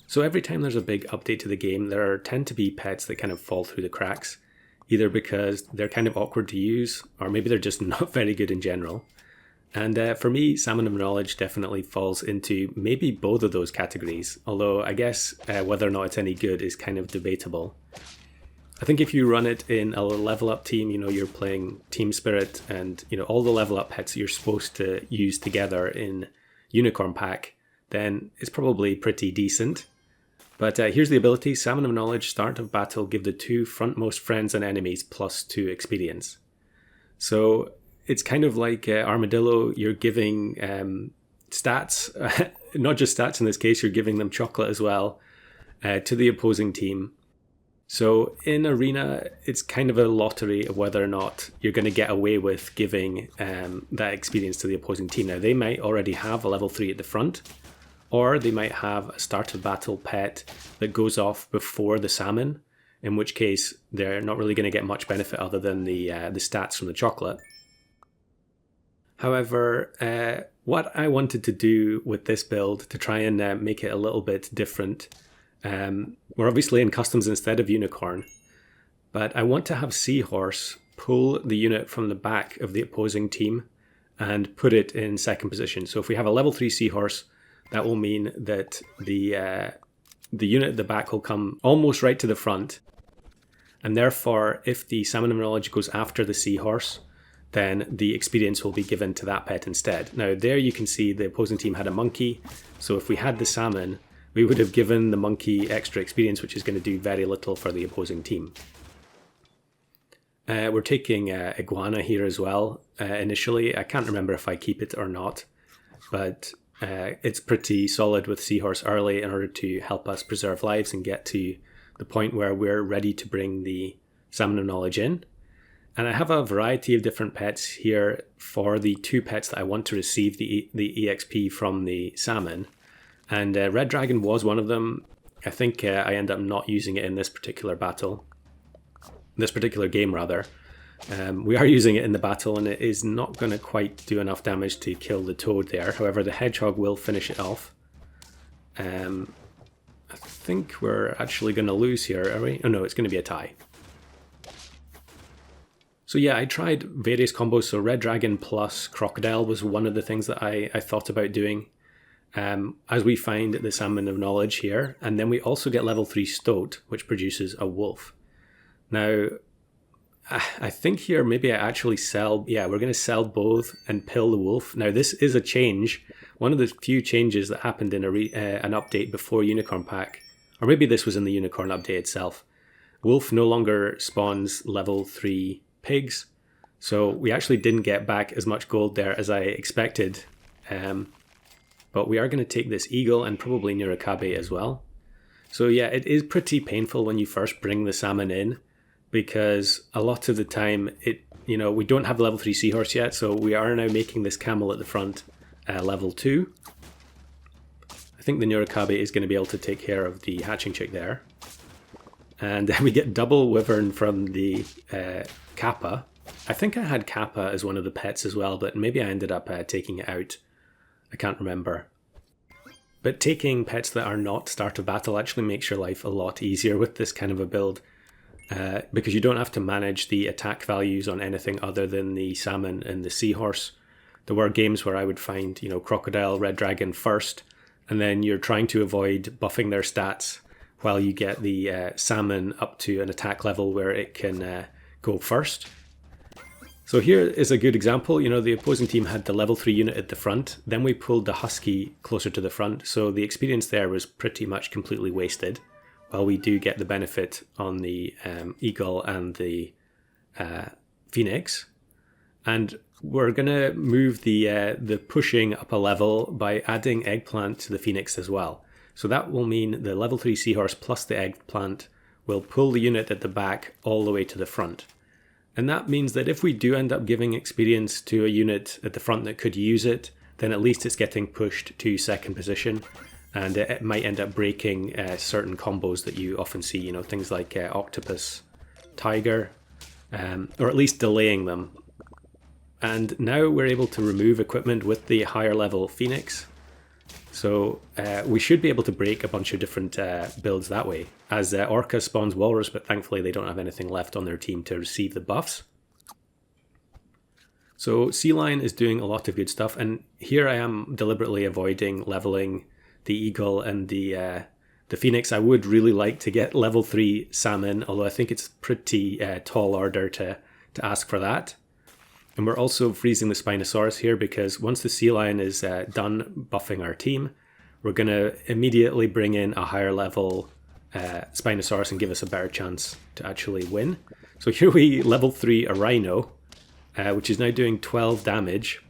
So every time there's a big update to the game, there tend to be pets that kind of fall through the cracks, either because they're kind of awkward to use, or maybe they're just not very good in general. And for me, Salmon of Knowledge definitely falls into maybe both of those categories, although I guess whether or not it's any good is kind of debatable. I think if you run it in a level up team, you're playing Team Spirit and, all the level up pets you're supposed to use together in Unicorn Pack, then it's probably pretty decent. But here's the ability: Salmon of Knowledge, start of battle, give the 2 frontmost friends and enemies +2 experience. So it's kind of like Armadillo, you're giving stats, not just stats in this case, you're giving them chocolate as well to the opposing team. So in Arena, it's kind of a lottery of whether or not you're going to get away with giving that experience to the opposing team. Now, they might already have a level 3 at the front, or they might have a start of battle pet that goes off before the salmon, in which case they're not really going to get much benefit other than the stats from the chocolate. However, what I wanted to do with this build to try and make it a little bit different, we're obviously in customs instead of unicorn, but I want to have Seahorse pull the unit from the back of the opposing team and put it in second position. So if we have a level 3 Seahorse, that will mean that the unit at the back will come almost right to the front, and therefore if the Salmon of Knowledge goes after the Seahorse, then the experience will be given to that pet instead. Now there you can see the opposing team had a monkey, so if we had the salmon, we would have given the monkey extra experience, which is going to do very little for the opposing team. We're taking Iguana here as well initially. I can't remember if I keep it or not, but it's pretty solid with Seahorse early in order to help us preserve lives and get to the point where we're ready to bring the Salmon of Knowledge in. And I have a variety of different pets here for the 2 pets that I want to receive the EXP from the salmon. And Red Dragon was one of them. I think I end up not using it in this particular game rather. We are using it in the battle, and it is not going to quite do enough damage to kill the toad there. However, the hedgehog will finish it off. I think we're actually going to lose here, are we? Oh no, it's going to be a tie. So yeah, I tried various combos. So Red Dragon plus Crocodile was one of the things that I thought about doing. As we find the Salmon of Knowledge here, and then we also get level 3 Stoat, which produces a wolf. Now, I think here maybe I actually sell, we're going to sell both and pill the wolf. Now this is a change, one of the few changes that happened in an update before Unicorn Pack, or maybe this was in the Unicorn update itself. Wolf no longer spawns level 3 pigs, so we actually didn't get back as much gold there as I expected. But we are going to take this eagle and probably Nurikabe as well. So yeah, it is pretty painful when you first bring the salmon in, because a lot of the time we don't have level 3 Seahorse yet, so we are now making this camel at the front level 2. I think the Nurikabe is going to be able to take care of the hatching chick there. And we get double wyvern from the Kappa. I think I had Kappa as one of the pets as well, but maybe I ended up taking it out. I can't remember. But taking pets that are not start of battle actually makes your life a lot easier with this kind of a build, because you don't have to manage the attack values on anything other than the salmon and the seahorse. There were games where I would find, Crocodile, Red Dragon first, and then you're trying to avoid buffing their stats while you get the salmon up to an attack level where it can go first. So here is a good example. The opposing team had the level 3 unit at the front, then we pulled the husky closer to the front, so the experience there was pretty much completely wasted, while we do get the benefit on the eagle and the phoenix. And we're going to move the pushing up a level by adding eggplant to the phoenix as well. So that will mean the level 3 seahorse plus the eggplant will pull the unit at the back all the way to the front. And that means that if we do end up giving experience to a unit at the front that could use it, then at least it's getting pushed to second position, and it might end up breaking certain combos that you often see, things like octopus, tiger, or at least delaying them. And now we're able to remove equipment with the higher level phoenix. So we should be able to break a bunch of different builds that way, as Orca spawns Walrus, but thankfully they don't have anything left on their team to receive the buffs. So Sea Lion is doing a lot of good stuff, and here I am deliberately avoiding leveling the Eagle and the Phoenix. I would really like to get level 3 Salmon, although I think it's pretty tall order to ask for that. And we're also freezing the Spinosaurus here because once the Sea Lion is done buffing our team, we're going to immediately bring in a higher level Spinosaurus and give us a better chance to actually win. So here we level 3 a Rhino, which is now doing 12 damage.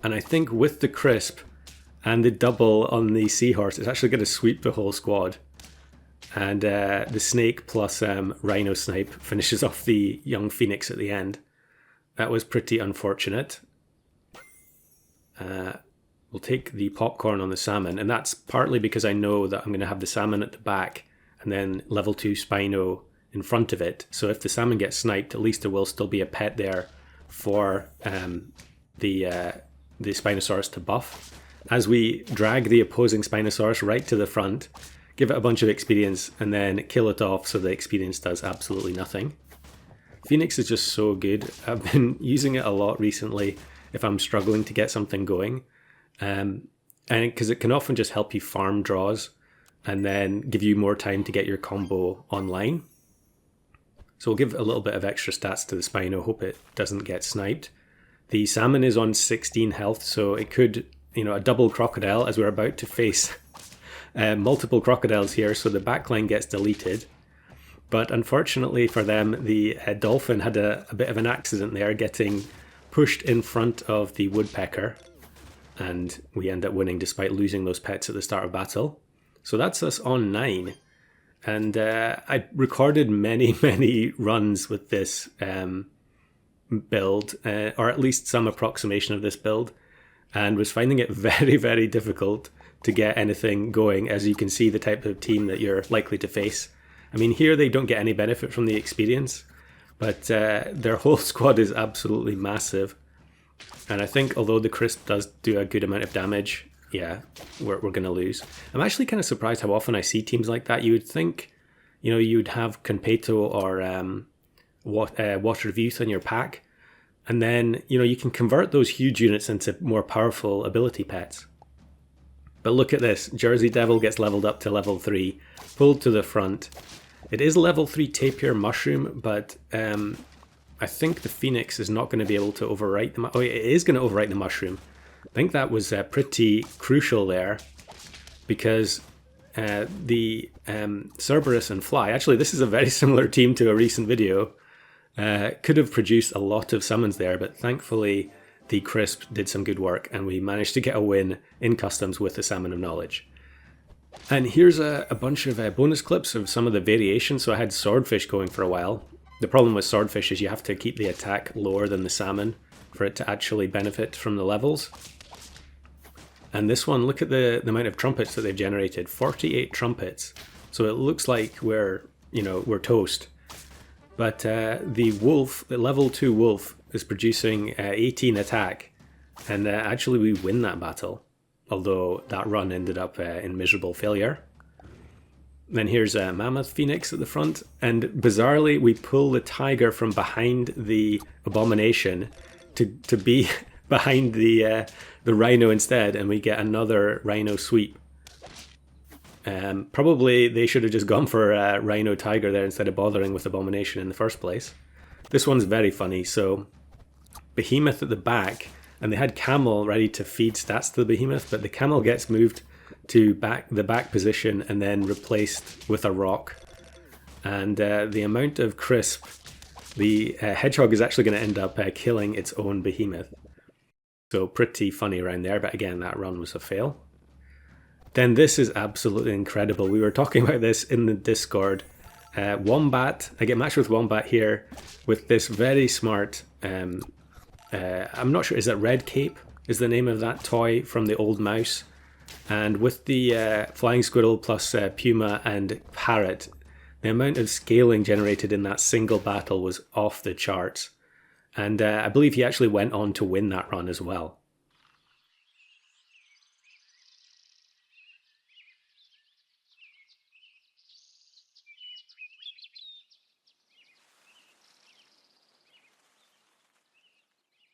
And I think with the crisp and the double on the Seahorse, it's actually going to sweep the whole squad. And the Snake plus Rhino Snipe finishes off the young Phoenix at the end. That was pretty unfortunate. We'll take the popcorn on the Salmon, and that's partly because I know that I'm going to have the Salmon at the back and then level 2 Spino in front of it. So if the Salmon gets sniped, at least there will still be a pet there for the Spinosaurus to buff. As we drag the opposing Spinosaurus right to the front, give it a bunch of experience, and then kill it off so the experience does absolutely nothing. Phoenix is just so good. I've been using it a lot recently if I'm struggling to get something going. And because it can often just help you farm draws and then give you more time to get your combo online. So we'll give a little bit of extra stats to the Spino, hope it doesn't get sniped. The Salmon is on 16 health, so it could, a double crocodile, as we're about to face multiple crocodiles here, so the backline gets deleted. But unfortunately for them, the dolphin had a bit of an accident there, getting pushed in front of the woodpecker. And we end up winning despite losing those pets at the start of battle. So that's us on 9. And I recorded many, many runs with this build, or at least some approximation of this build, and was finding it very, very difficult to get anything going, as you can see the type of team that you're likely to face. I mean, here they don't get any benefit from the experience, but their whole squad is absolutely massive. And I think although the crisp does do a good amount of damage, yeah, we're going to lose. I'm actually kind of surprised how often I see teams like that. You would think, you'd have Conpeto or Water of Youth in your pack, and then, you can convert those huge units into more powerful ability pets. But look at this. Jersey Devil gets leveled up to level 3, pulled to the front. It is level 3 Tapir Mushroom, but I think the Phoenix is not going to be able to overwrite the... it is going to overwrite the Mushroom. I think that was pretty crucial there, because the Cerberus and Fly... Actually, this is a very similar team to a recent video. Could have produced a lot of summons there, but thankfully the Crisp did some good work, and we managed to get a win in customs with the Salmon of Knowledge. And here's a bunch of bonus clips of some of the variations. So I had Swordfish going for a while. The problem with Swordfish is you have to keep the attack lower than the Salmon for it to actually benefit from the levels. And this one, look at the amount of trumpets that they've generated. 48 trumpets. So it looks like we're toast. But the Wolf, the level 2 Wolf, is producing 18 attack. And actually we win that battle, although that run ended up in miserable failure. Then here's a Mammoth Phoenix at the front, and bizarrely we pull the Tiger from behind the Abomination to be behind the Rhino instead, and we get another Rhino sweep. Probably they should have just gone for Rhino Tiger there instead of bothering with Abomination in the first place. This one's very funny. So Behemoth at the back, and they had Camel ready to feed stats to the Behemoth, but the Camel gets moved to the back position and then replaced with a rock. And the amount of crisp, the Hedgehog is actually going to end up killing its own Behemoth. So pretty funny around there, but again, that run was a fail. Then this is absolutely incredible. We were talking about this in the Discord. Wombat, I get matched with Wombat here with this very smart, I'm not sure, is that Red Cape is the name of that toy from the old mouse? And with the Flying Squirrel plus Puma and Parrot, the amount of scaling generated in that single battle was off the charts. And I believe he actually went on to win that run as well.